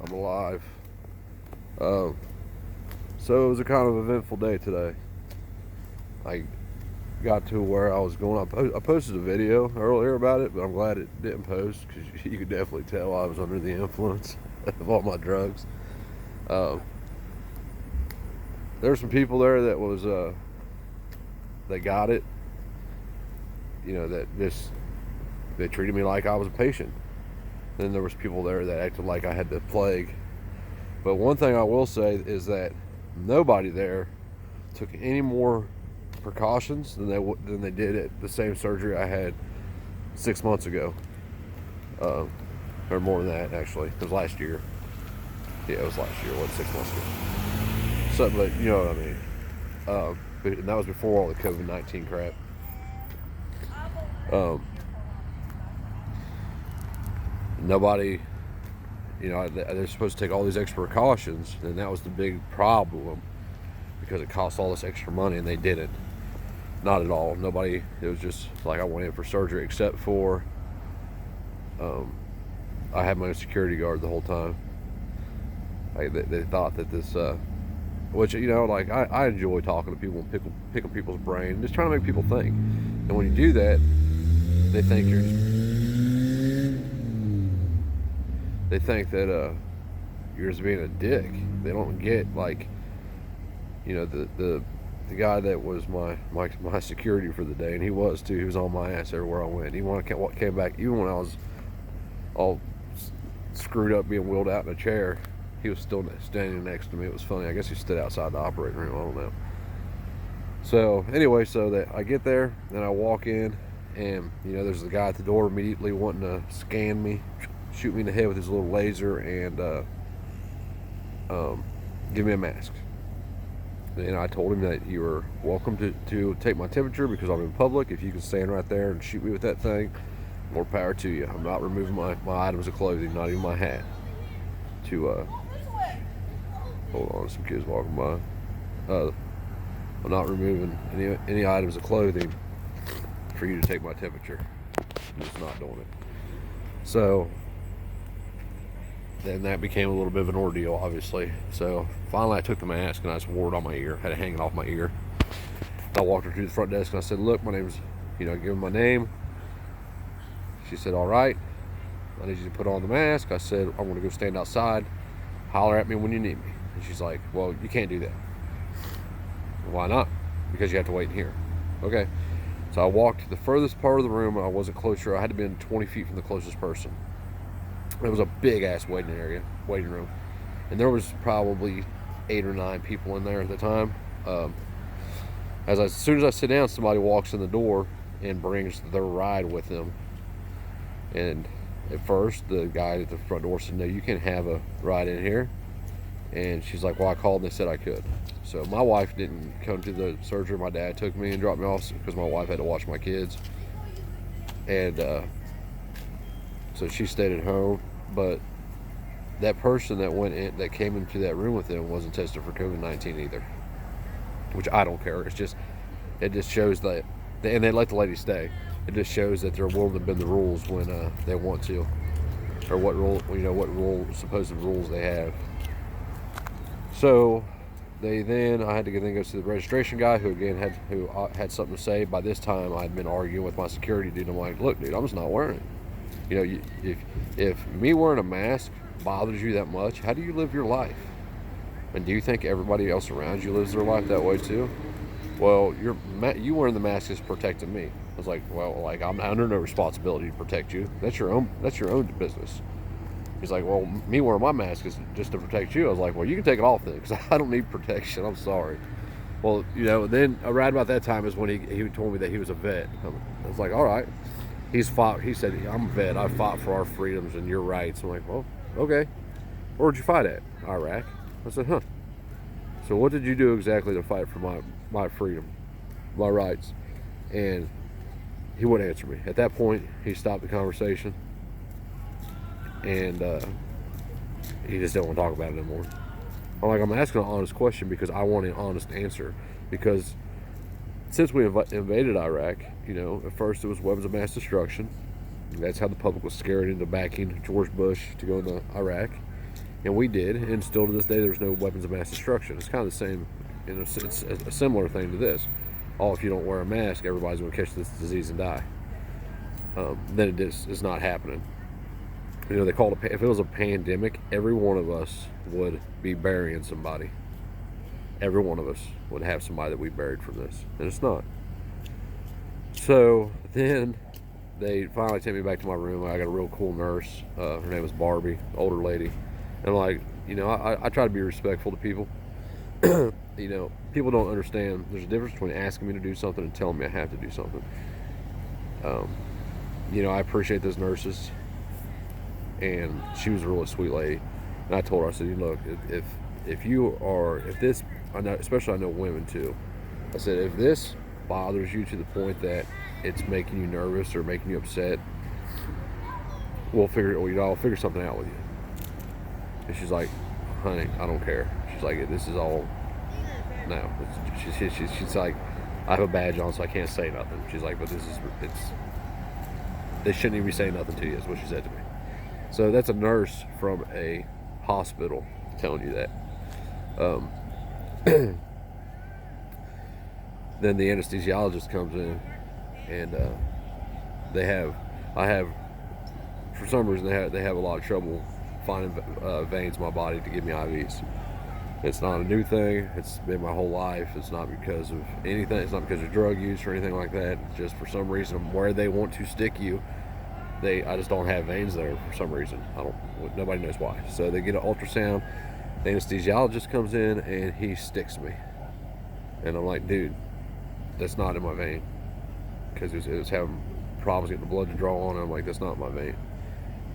I'm alive. So it was a kind of eventful day today. I got to where I was going. I posted a video earlier about it, but I'm glad it didn't post because you could definitely tell I was under the influence of all my drugs. There were some people there that was they got it. You know, that they treated me like I was a patient. Then there was people there that acted like I had the plague. But one thing I will say is that nobody there took any more precautions than they did at the same surgery I had 6 months ago, or more than that actually. It was last year. Yeah, it was last year. What, 6 months ago? Something, but you know what I mean. And that was before all the COVID-19 crap. Nobody, you know, they're supposed to take all these extra precautions, and that was the big problem because it cost all this extra money, and they didn't. Not at all. Nobody. It was just like I went in for surgery, except for I had my own security guard the whole time. They thought that this, which, you know, like I enjoy talking to people and picking people's brain, just trying to make people think. And when you do that, they think that you're just being a dick. They don't get, like, you know, the guy that was my security for the day, and he was too. He was on my ass everywhere I went. Even when I came back, even when I was all screwed up being wheeled out in a chair, he was still standing next to me. It was funny. I guess he stood outside the operating room. I don't know. So anyway, so that I get there and I walk in, and you know, there's the guy at the door immediately wanting to scan me, shoot me in the head with his little laser, and give me a mask. And I told him that you were welcome to take my temperature because I'm in public. If you can stand right there and shoot me with that thing, more power to you. I'm not removing my items of clothing, not even my hat. Hold on, some kids walking by. I'm not removing any items of clothing for you to take my temperature. I'm just not doing it. So then that became a little bit of an ordeal, obviously. So finally I took the mask and I just wore it on my ear. Had it hanging off my ear. I walked her to the front desk and I said, look, my name's, you know, give her my name. She said, all right, I need you to put on the mask. I said, I'm going to go stand outside. Holler at me when you need me. And she's like, well, you can't do that. Why not? Because you have to wait in here. Okay. So I walked to the furthest part of the room, and I wasn't closer. I had to be 20 feet from the closest person. It was a big ass waiting room, and there was probably 8 or 9 people in there at the time. As soon as I sit down, somebody walks in the door and brings their ride with them. And at first, the guy at the front door said, "No, you can't have a ride in here." And she's like, "Well, I called and they said I could." So my wife didn't come to the surgery. My dad took me and dropped me off because my wife had to watch my kids. And so she stayed at home. But that person that came into that room with them wasn't tested for COVID-19 either. Which I don't care. It just shows that, and they let the lady stay. It just shows that they're willing to bend the rules when they want to, or what supposed rules they have. So I had to go see the registration guy, who had something to say. By this time, I'd been arguing with my security dude. I'm like, look, dude, I'm just not wearing it. You know, if me wearing a mask bothers you that much, how do you live your life? And do you think everybody else around you lives their life that way too? Well, you wearing the mask is protecting me. I was like, well, like, I'm under no responsibility to protect you. That's your own business. He's like, well, me wearing my mask is just to protect you. I was like, well, you can take it off then, because I don't need protection. I'm sorry. Well, you know, then right about that time is when he told me that he was a vet. I was like, all right. He said, I'm a vet. I fought for our freedoms and your rights. I'm like, well, okay. Where'd you fight at? Iraq. I said, huh. So what did you do exactly to fight for my freedom, my rights? And he wouldn't answer me. At that point, he stopped the conversation. And he just didn't want to talk about it anymore. I'm asking an honest question because I want an honest answer. Because since we invaded Iraq, you know, at first it was weapons of mass destruction. That's how the public was scared into backing George Bush to go into Iraq. And we did, and still to this day, there's no weapons of mass destruction. It's kind of the same, it's a similar thing to this. Oh, if you don't wear a mask, everybody's going to catch this disease and die. Then it is not happening. You know, they call it, if it was a pandemic, every one of us would be burying somebody. Every one of us would have somebody that we buried from this, and it's not. So then they finally take me back to my room. I got a real cool nurse. Her name was Barbie, older lady. And like, you know, I try to be respectful to people. You know, people don't understand. There's a difference between asking me to do something and telling me I have to do something. You know, I appreciate those nurses, and she was a really sweet lady. And I told her, I said, look, if this, I know, especially I know women too. I said, if this bothers you to the point that it's making you nervous or making you upset, I'll figure something out with you. And she's like, honey, I don't care. She's like, this is all, no. She's like, I have a badge on, so I can't say nothing. She's like, but they shouldn't even be saying nothing to you, is what she said to me. So that's a nurse from a hospital telling you that. Then the anesthesiologist comes in, and for some reason they have a lot of trouble finding veins in my body to give me IVs. It's not a new thing. It's been my whole life. It's not because of anything. It's not because of drug use or anything like that. It's just for some reason where they want to stick you, I just don't have veins there for some reason. Nobody knows why. So they get an ultrasound. The anesthesiologist comes in and he sticks me, and I'm like, dude, that's not in my vein, because it was having problems getting the blood to draw on. And I'm like, that's not my vein.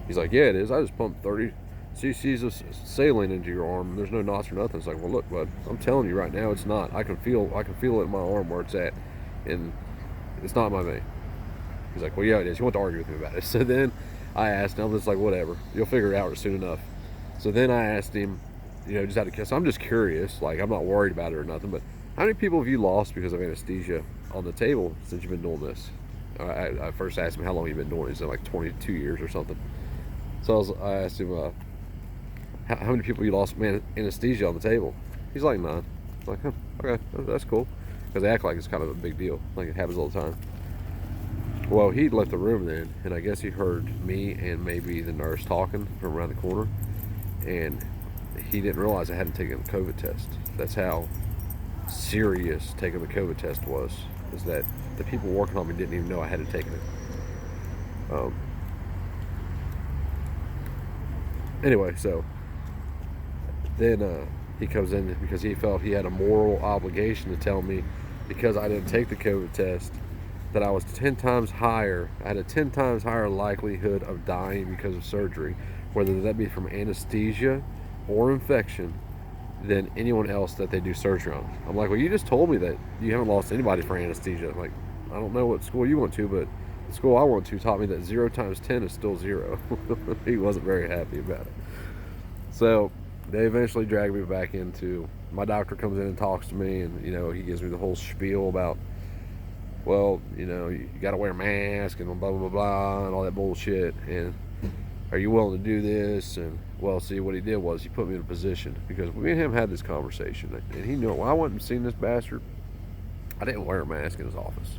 He's like, yeah, it is. I just pumped 30 cc's of saline into your arm, and there's no knots or nothing. It's like, well, look, bud, I'm telling you right now, it's not. I can feel it in my arm where it's at, and it's not my vein. He's like, well, yeah, it is. You want to argue with me about it? So then I asked him, I'm just like, whatever, you'll figure it out soon enough. So then I asked him, you know, just out of curiosity, I'm just curious, like, I'm not worried about it or nothing, but how many people have you lost because of anesthesia on the table since you've been doing this? I first asked him how long you've been doing it. He said like 22 years or something. So I asked him, how many people you lost anesthesia on the table? He's like, none. I'm like, huh, okay, that's cool. Because they act like it's kind of a big deal, like it happens all the time. Well, he left the room then, and I guess he heard me and maybe the nurse talking from around the corner, and he didn't realize I hadn't taken a COVID test. That's how serious taking the COVID test was, is that the people working on me didn't even know I hadn't taken it. Anyway, so then he comes in because he felt he had a moral obligation to tell me, because I didn't take the COVID test, that I was 10 times higher. I had a 10 times higher likelihood of dying because of surgery, whether that be from anesthesia or infection, than anyone else that they do surgery on. I'm like, well, you just told me that you haven't lost anybody for anesthesia. I'm like, I don't know what school you went to, but the school I went to taught me that 0 times 10 is still 0. He wasn't very happy about it. So they eventually dragged me back into, my doctor comes in and talks to me, and, you know, he gives me the whole spiel about, well, you know, you got to wear a mask and blah, blah, blah, blah, and all that bullshit. And are you willing to do this? And, well, see, what he did was he put me in a position, because me and him had this conversation, and he knew when I went and seen this bastard, I didn't wear a mask in his office.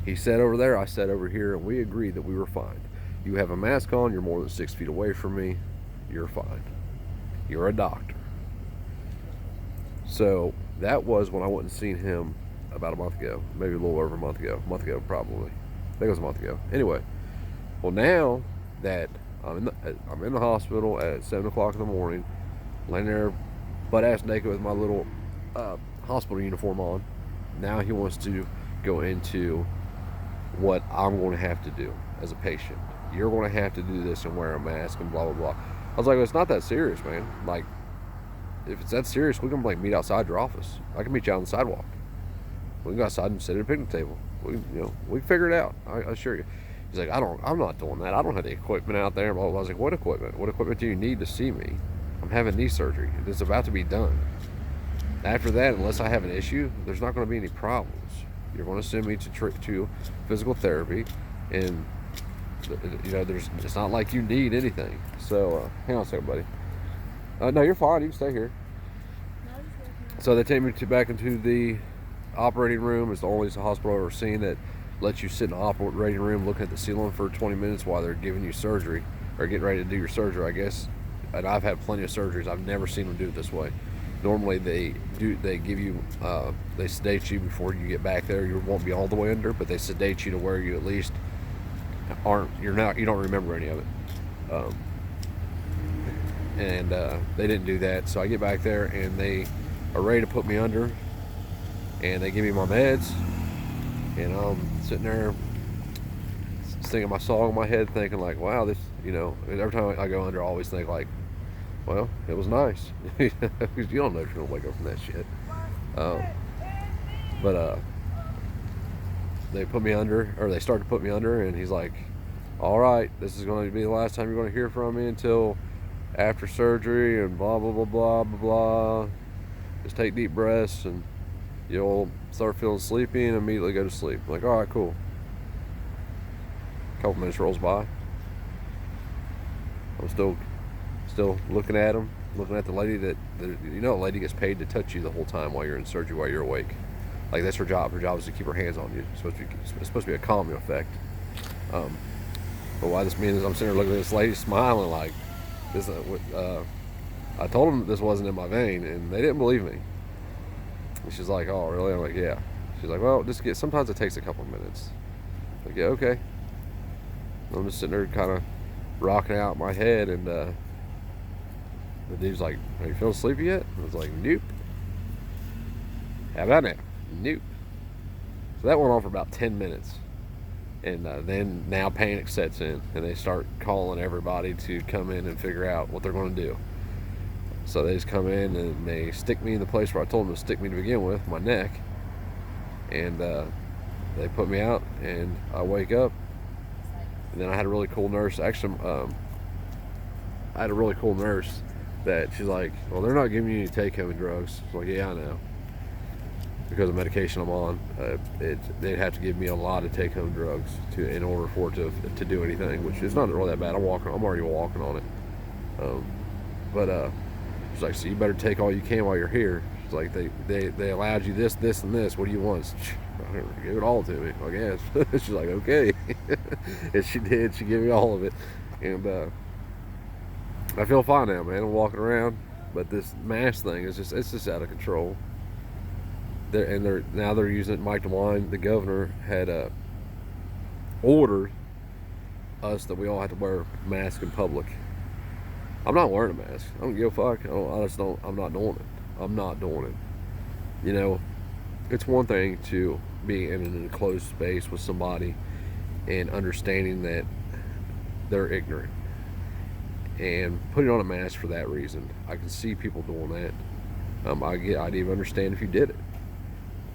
He sat over there, I sat over here, and we agreed that we were fine. You have a mask on, you're more than 6 feet away from me, you're fine. You're a doctor. So that was when I went and seen him about a month ago, maybe a little over a month ago probably. I think it was a month ago. Anyway, well, now that I'm in the hospital at 7 o'clock in the morning, laying there butt ass naked with my little hospital uniform on, now he wants to go into what I'm going to have to do as a patient. You're going to have to do this and wear a mask and blah, blah, blah. I was like, well, it's not that serious, man. Like, if it's that serious, we can like meet outside your office. I can meet you out on the sidewalk. We can go outside and sit at a picnic table. We can figure it out. I assure you. He's like, I'm not doing that. I don't have the equipment out there. Blah, blah, blah. I was like, what equipment? What equipment do you need to see me? I'm having knee surgery. It's about to be done. After that, unless I have an issue, there's not going to be any problems. You're going to send me to physical therapy, and you know, it's not like you need anything. So hang on a second, buddy. No, you're fine. You can stay here. So they take me back into the operating room. It's the only hospital I've ever seen that lets you sit in the operating room looking at the ceiling for 20 minutes while they're giving you surgery or getting ready to do your surgery, I guess. And I've had plenty of surgeries. I've never seen them do it this way. Normally they give you, they sedate you before you get back there. You won't be all the way under, but they sedate you to where you at least you don't remember any of it. And they didn't do that. So I get back there and they are ready to put me under, and they give me my meds, and I'm sitting there singing my song in my head, thinking like, wow, this, every time I go under, I always think like, well, it was nice. Because you don't know if you're gonna wake up from that shit. But they put me under, or they started to put me under, and he's like, all right, this is going to be the last time you're going to hear from me until after surgery, and blah blah blah blah blah blah. Just take deep breaths and you'll start feeling sleepy and immediately go to sleep. I'm like, all right, cool. A couple minutes rolls by. I'm still looking at him, looking at the lady that a lady gets paid to touch you the whole time while you're in surgery, while you're awake. Like, that's her job. Her job is to keep her hands on you. It's supposed to be a calming effect. But why this means I'm sitting there looking at this lady smiling like this. I told them this wasn't in my vein, and they didn't believe me. And she's like, "Oh, really?" I'm like, "Yeah." She's like, "Well, sometimes it takes a couple of minutes." I'm like, "Yeah, okay." I'm just sitting there kind of rocking out my head, and the dude's like, "Are you feeling sleepy yet?" I was like, "Nope." "How about now?" "Nope." So that went on for about 10 minutes. And then now panic sets in, and they start calling everybody to come in and figure out what they're going to do. So they just come in and they stick me in the place where I told them to stick me to begin with, my neck. And they put me out, and I wake up. And then I had a really cool nurse. Actually, I had a really cool nurse that she's like, "Well, they're not giving you any take-home drugs." I was like, "Yeah, I know." Because of the medication I'm on, they'd have to give me a lot of take-home drugs in order for it to do anything, which is not really that bad. I'm already walking on it. But she's like, "So you better take all you can while you're here." She's like, they allowed you this, this, and this. What do you want? Give it all to me, I guess. She's like, "Okay." And she did. She gave me all of it. And I feel fine now, man. I'm walking around. But this mask thing it's just out of control. Now they're using it. Mike DeWine, the governor, had ordered us that we all had to wear masks in public. I'm not wearing a mask. I don't give a fuck. I'm not doing it. I'm not doing it. It's one thing to be in an enclosed space with somebody and understanding that they're ignorant and putting on a mask for that reason. I can see people doing that. I'd even understand if you did it.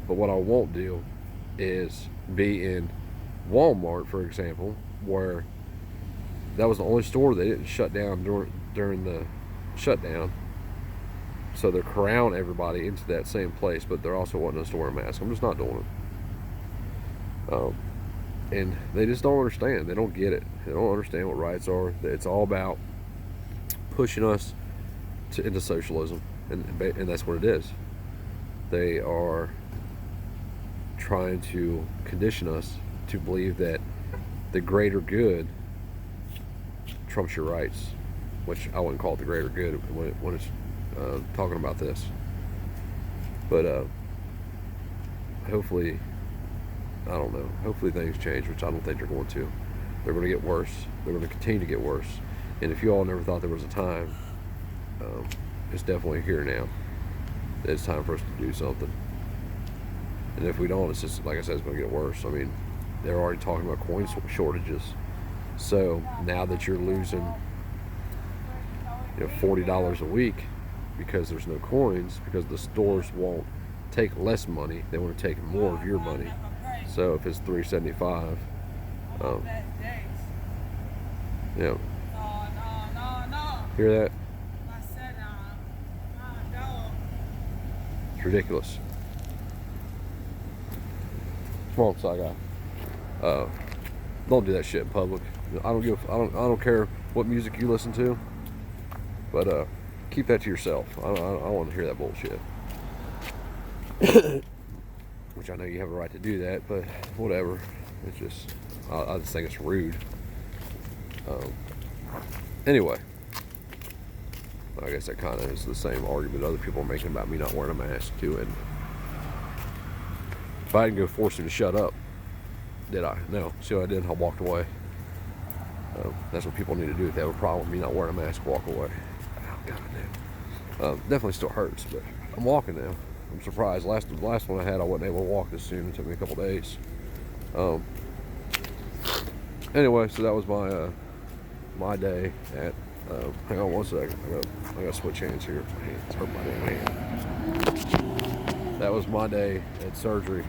But what I won't do is be in Walmart, for example, where that was the only store they didn't shut down during the shutdown. So they're corralling everybody into that same place, but there also wasn't a store wearing a mask. I'm just not doing it. And they just don't understand. They don't get it. They don't understand what rights are. It's all about pushing us into socialism, and that's what it is. They are trying to condition us to believe that the greater good trumps your rights, which I wouldn't call it the greater good when it's talking about this. But hopefully, I don't know, hopefully things change, which I don't think they're going to. They're going to get worse. They're going to continue to get worse. And if you all never thought there was a time, it's definitely here now. It's time for us to do something. And if we don't, it's just, like I said, it's going to get worse. I mean, they're already talking about coin shortages. So now that you're losing $40 a week because there's no coins, because the stores won't take less money, they want to take more of your money. So if it's $3.75, hear that? It's ridiculous. Come on, side guy. Don't do that shit in public. I don't care what music you listen to, but keep that to yourself. I don't want to hear that bullshit. Which I know you have a right to do that, but whatever. It's just, I just think it's rude. Anyway, I guess that kind of is the same argument other people are making about me not wearing a mask too. And if I didn't go force him to shut up, did I? No. See what I did? I walked away. That's what people need to do if they have a problem with me not wearing a mask. Walk away. Oh, God, damn. Definitely still hurts, but I'm walking now. I'm surprised. Last one I had, I wasn't able to walk this soon. It took me a couple days. Anyway, so that was my day at. Hang on one second. I gotta switch hands here. My hands hurt my damn hand. That was my day at surgery,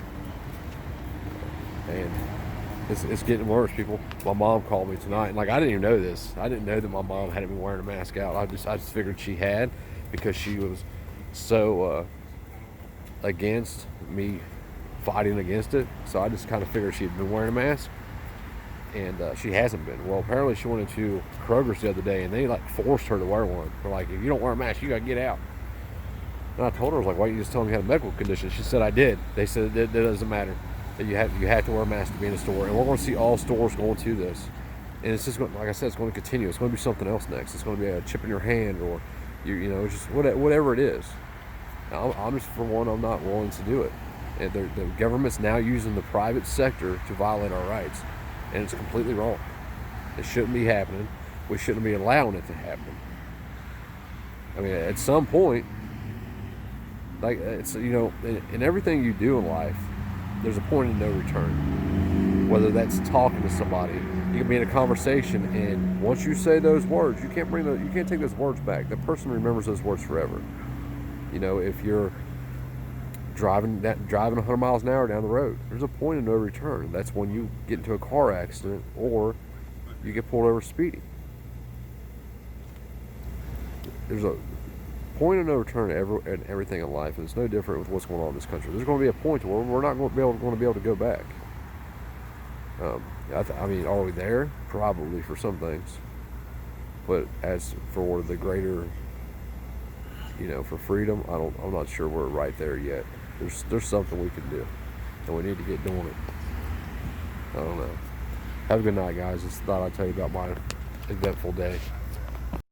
and it's getting worse, people. My mom called me tonight, and like I didn't even know this. I didn't know that my mom hadn't been wearing a mask out. I just figured she had because she was so against me fighting against it. So I just kind of figured she'd been wearing a mask. And she hasn't been. Well, apparently she went into Kroger's the other day, and they like forced her to wear one. They're like, if you don't wear a mask, you gotta get out. And I told her, I was like, why don't you just tell me you had a medical condition? She said I did. They said that doesn't matter. That you have to wear a mask to be in a store, and we're going to see all stores going to this. And it's just going, like I said, it's going to continue. It's going to be something else next. It's going to be a chip in your hand, or you know, just whatever it is. Now, I'm just, for one, I'm not willing to do it. And the government's now using the private sector to violate our rights. And it's completely wrong. It shouldn't be happening. We shouldn't be allowing it to happen. I mean, at some point, like it's, you know, in everything you do in life, there's a point of no return. Whether that's talking to somebody, you can be in a conversation, and once you say those words, you can't take those words back. The person remembers those words forever. You know, if you're driving 100 miles an hour down the road, there's a point of no return. That's when you get into a car accident or you get pulled over speeding. There's a point of no return in everything in life, and it's no different with what's going on in this country. There's going to be a point to where we're not going to be able to go back. I mean, are we there? Probably for some things, but as for the greater, you know, for freedom, I'm not sure we're right there yet. There's something we can do, and we need to get doing it. I don't know. Have a good night, guys. Just thought I'd tell you about my eventful day.